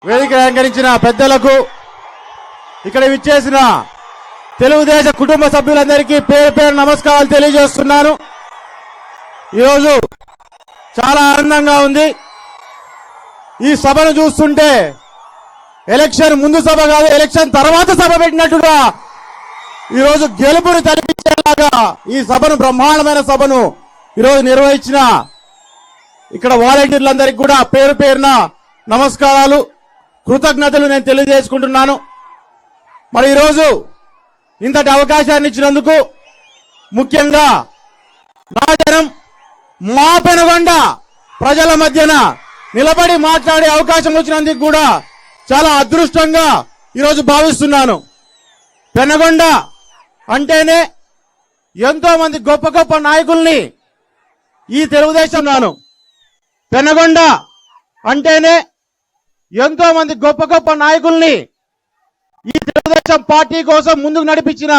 వేదిక అలంకరించిన పెద్దలకు, ఇక్కడ విచ్చేసిన తెలుగుదేశం కుటుంబ సభ్యులందరికీ పేరు పేరు నమస్కారాలు తెలియజేస్తున్నాను. ఈరోజు చాలా ఆనందంగా ఉంది. ఈ సభను చూస్తుంటే ఎలక్షన్ ముందు సభ కాదు, ఎలక్షన్ తర్వాత సభ పెట్టినట్టుగా ఈరోజు గెలుపుని తలపించేలాగా ఈ సభను, బ్రహ్మాండమైన సభను ఈరోజు నిర్వహించిన ఇక్కడ వాలంటీర్లందరికీ కూడా పేరు పేరున నమస్కారాలు, కృతజ్ఞతలు నేను తెలియజేసుకుంటున్నాను. మరి ఈరోజు ఇంతటి అవకాశాన్ని ఇచ్చినందుకు, ముఖ్యంగా నా జనం మా పెనుగొండ ప్రజల మధ్యన నిలబడి మాట్లాడే అవకాశం వచ్చినందుకు కూడా చాలా అదృష్టంగా ఈరోజు భావిస్తున్నాను. పెనుగొండ అంటేనే ఎంతో మంది గొప్ప గొప్ప నాయకుల్ని ఈ తెలుగుదేశం నాను పెనుగొండ అంటేనే ఎంతో మంది గొప్ప గొప్ప నాయకుల్ని ఈ తెలుగుదేశం పార్టీ కోసం ముందుకు నడిపించిన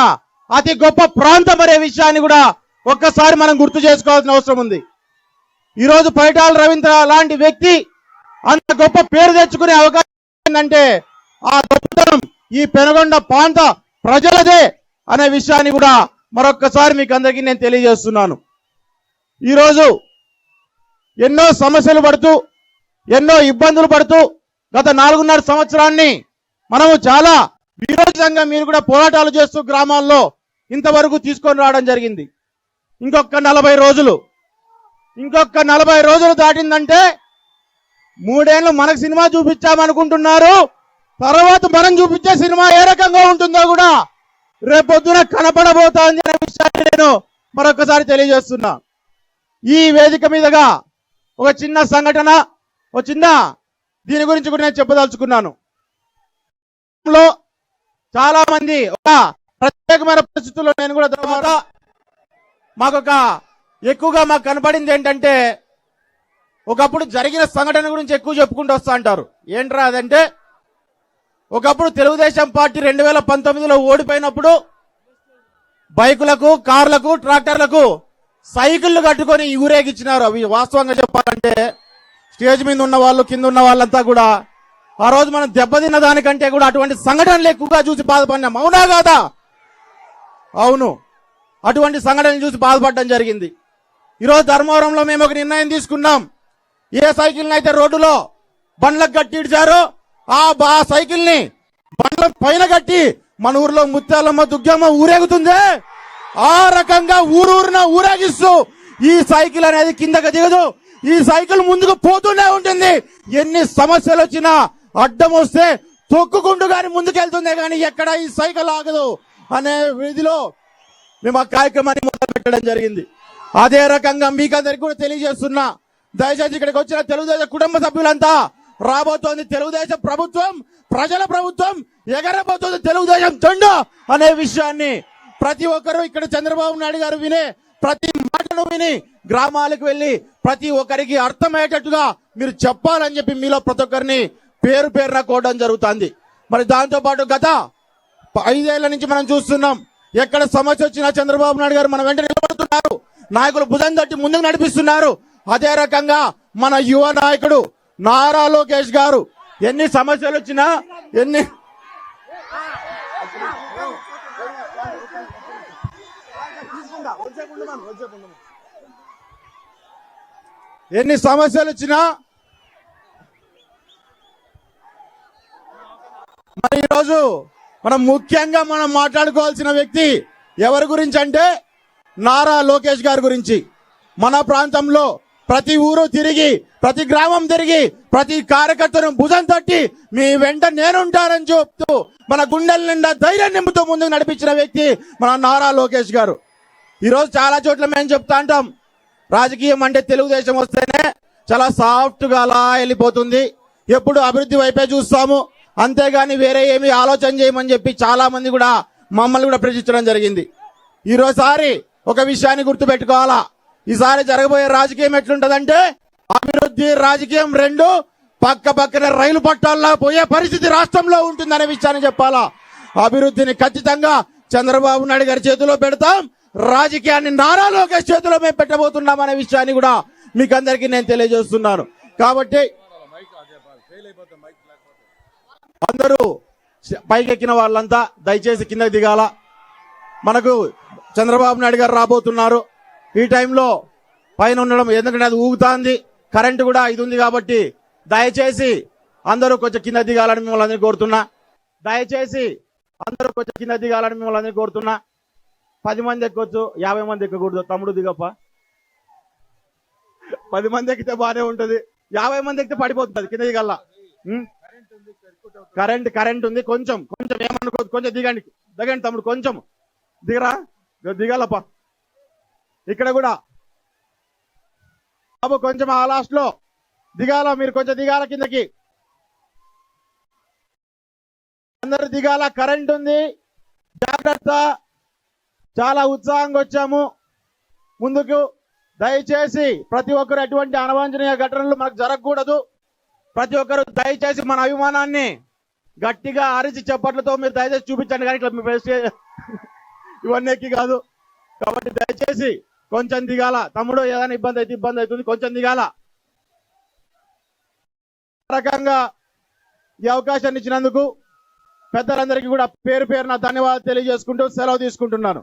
అతి గొప్ప ప్రాంతం అనే విషయాన్ని కూడా ఒక్కసారి మనం గుర్తు చేసుకోవాల్సిన అవసరం ఉంది. ఈరోజు పైటాల రవీంద్ర లాంటి వ్యక్తి అంత గొప్ప పేరు తెచ్చుకునే అవకాశం ఏంటంటే ఆ గొప్పతనం ఈ పెనుగొండ ప్రాంత ప్రజలదే అనే విషయాన్ని కూడా మరొక్కసారి మీకు అందరికీ నేను తెలియజేస్తున్నాను. ఈరోజు ఎన్నో సమస్యలు పడుతూ, ఎన్నో ఇబ్బందులు పడుతూ గత 4.5 సంవత్సరాన్ని మనము చాలా వీరోచితంగా మీరు కూడా పోరాటాలు చేస్తూ గ్రామాల్లో ఇంతవరకు తీసుకొని రావడం జరిగింది. ఇంకొక 40 రోజులు దాటిందంటే 3 ఏళ్ళు మనకు సినిమా చూపించామనుకుంటున్నారు. తర్వాత మనం చూపించే సినిమా ఏ రకంగా ఉంటుందో కూడా రేపొద్దున కనపడబోతోంది అనే విషయాన్ని నేను మరొకసారి తెలియజేస్తున్నా. ఈ వేదిక మీదుగా ఒక చిన్న సంఘటన, ఒక చిన్న దీని గురించి కూడా నేను చెప్పదలుచుకున్నాను. చాలా మంది ఒక ప్రత్యేకమైన పరిస్థితుల్లో నేను కూడా తర్వాత ఎక్కువగా మాకు కనపడింది ఏంటంటే, ఒకప్పుడు జరిగిన సంఘటన గురించి ఎక్కువ చెప్పుకుంటూ వస్తా అంటారు. ఏంట్రా అదంటే, ఒకప్పుడు తెలుగుదేశం పార్టీ 2019లో ఓడిపోయినప్పుడు బైకులకు, కార్లకు, ట్రాక్టర్లకు సైకిళ్లు కట్టుకొని ఊరేగిచ్చినారు. అవి వాస్తవంగా చెప్పాలంటే స్టేజ్ మీద ఉన్న వాళ్ళు, కింద ఉన్న వాళ్ళంతా కూడా ఆ రోజు మనం దెబ్బతిన్న దానికంటే కూడా అటువంటి సంఘటనలు ఎక్కువగా చూసి బాధపడినాం. అవునా కాదా? అవును, అటువంటి సంఘటనలు చూసి బాధపడడం జరిగింది. ఈరోజు ధర్మవరంలో మేము ఒక నిర్ణయం తీసుకున్నాం. ఏ సైకిల్ని అయితే రోడ్డులో బండ్లకు కట్టి ఇచ్చారో ఆ సైకిల్ ని బండ్ల పైన కట్టి మన ఊర్లో ముత్యాలమ్మ, దుగ్గమ్మ ఊరేగుతుంది. ఆ రకంగా ఊరూరున ఊరేగిస్తూ ఈ సైకిల్ అనేది కిందకి దిగదు, ఈ సైకిల్ ముందుకు పోతూనే ఉంటుంది. ఎన్ని సమస్యలు వచ్చినా, అడ్డం వస్తే తొక్కుకుంటూ కానీ ముందుకెళ్తుందే కానీ ఎక్కడ ఈ సైకిల్ ఆగదు అనే విధిలో మేము ఆ కార్యక్రమాన్ని మొదలు పెట్టడం జరిగింది. అదే రకంగా మీకు అందరికి కూడా తెలియజేస్తున్నా, దయచేసి ఇక్కడికి వచ్చిన తెలుగుదేశం కుటుంబ సభ్యులంతా రాబోతోంది తెలుగుదేశం ప్రభుత్వం, ప్రజల ప్రభుత్వం, ఎగరబోతోంది తెలుగుదేశం జెండా అనే విషయాన్ని ప్రతి ఒక్కరూ ఇక్కడ చంద్రబాబు నాయుడు గారు వినే ప్రతి మాటను విని గ్రామాలకు వెళ్లి ప్రతి ఒక్కరికి అర్థమయ్యేటట్టుగా మీరు చెప్పాలని చెప్పి మీలో ప్రతి ఒక్కరిని పేరు పేరున కోవడం జరుగుతుంది. మరి దాంతో పాటు గత 5 ఏళ్ల నుంచి మనం చూస్తున్నాం, ఎక్కడ సమస్య వచ్చినా చంద్రబాబు నాయుడు గారు మన వెంట నిలబడుతున్నారు, నాయకులు భుజం తట్టి ముందుకు నడిపిస్తున్నారు. అదే రకంగా మన యువ నాయకుడు నారా లోకేష్ గారు ఎన్ని సమస్యలు వచ్చినా, ఎన్ని సమస్యలు వచ్చినా మరి ఈరోజు ముఖ్యంగా మనం మాట్లాడుకోవాల్సిన వ్యక్తి ఎవరి గురించి అంటే నారా లోకేష్ గారి గురించి. మన ప్రాంతంలో ప్రతి ఊరు తిరిగి, ప్రతి గ్రామం తిరిగి, ప్రతి కార్యకర్తను భుజం తట్టి మీ వెంట నేనుంటానని చెప్తూ మన గుండెల నిండా ధైర్యం నింపుతూ ముందుకు నడిపించిన వ్యక్తి మన నారా లోకేష్ గారు. ఈరోజు చాలా చోట్ల మేము చెప్తా అంటాం, రాజకీయం అంటే తెలుగుదేశం వస్తేనే చాలా సాఫ్ట్ గా అలా వెళ్ళిపోతుంది, ఎప్పుడు అభివృద్ధి వైపే చూస్తాము, అంతేగాని వేరే ఏమి ఆలోచన చేయమని చెప్పి చాలా మంది కూడా మమ్మల్ని కూడా ప్రశ్నించడం జరిగింది. ఈరోజుసారి ఒక విషయాన్ని గుర్తు పెట్టుకోవాలా, ఈసారి జరగబోయే రాజకీయం ఎట్లుంటదంటే అభివృద్ధి, రాజకీయం రెండు పక్క పక్కన రైలు పట్టాల్లో పోయే పరిస్థితి రాష్ట్రంలో ఉంటుందనే విషయాన్ని చెప్పాలా. అభివృద్ధిని ఖచ్చితంగా చంద్రబాబు నాయుడు గారి చేతిలో పెడతాం, రాజకీయాన్ని నారా లోకేష్ చేతిలో మేము పెట్టబోతున్నాం అనే విషయాన్ని కూడా మీకు అందరికీ నేను తెలియజేస్తున్నాను. కాబట్టి అందరూ పైకెక్కిన వాళ్ళంతా దయచేసి కిందకి దిగాల. మనకు చంద్రబాబు నాయుడు గారు రాబోతున్నారు. ఈ టైంలో పైన ఉండడం ఎందుకంటే అది ఊగుతాంది, కరెంటు కూడా ఇది ఉంది కాబట్టి దయచేసి అందరూ కొంచెం కింద దిగాలని మిమ్మల్ని అందరినీ కోరుతున్నా. దయచేసి అందరూ కొంచెం కింద దిగాలని మిమ్మల్ని అందరినీ కోరుతున్నా. 10 మంది ఎక్కొచ్చు, 50 మంది ఎక్కకూడదు. తమ్ముడు దిగప్ప. 10 మంది ఎక్కితే బానే ఉంటది, 50 మంది ఎక్కితే పడిపోతుంది కింద దిగల్లా. కరెంట్ ఉంది, కొంచెం కొంచెం ఏమనుకోదు, కొంచెం దిగండి దిగండి తమ్ముడు, కొంచెం దిగరా, దిగాలప్ప. ఇక్కడ కూడా బాబు కొంచెం ఆ లాస్ట్ లో దిగాల, మీరు కొంచెం దిగాల కిందకి, అందరు దిగాల. కరెంట్ ఉంది, జాగ్రత్త. చాలా ఉత్సాహంగా వచ్చాము ముందుకు. దయచేసి ప్రతి ఒక్కరు ఎటువంటి అనవాంఛనీయ ఘటనలు మనకు జరగకూడదు. ప్రతి ఒక్కరు దయచేసి మన అభిమానాన్ని గట్టిగా అరిచి చప్పట్లతో మీరు దయచేసి చూపించండి, కానీ ఇట్లా మీ బెస్ట్ ఇవన్నీ ఎక్కి కాదు. కాబట్టి దయచేసి కొంచెం దిగాల తమ్ముడు, ఏదైనా ఇబ్బంది అయితే ఇబ్బంది అవుతుంది, కొంచెం దిగాల. రకంగా ఈ అవకాశాన్ని ఇచ్చినందుకు పెద్దలందరికీ కూడా పేరు పేరున ధన్యవాదాలు తెలియజేసుకుంటూ సెలవు తీసుకుంటున్నాను.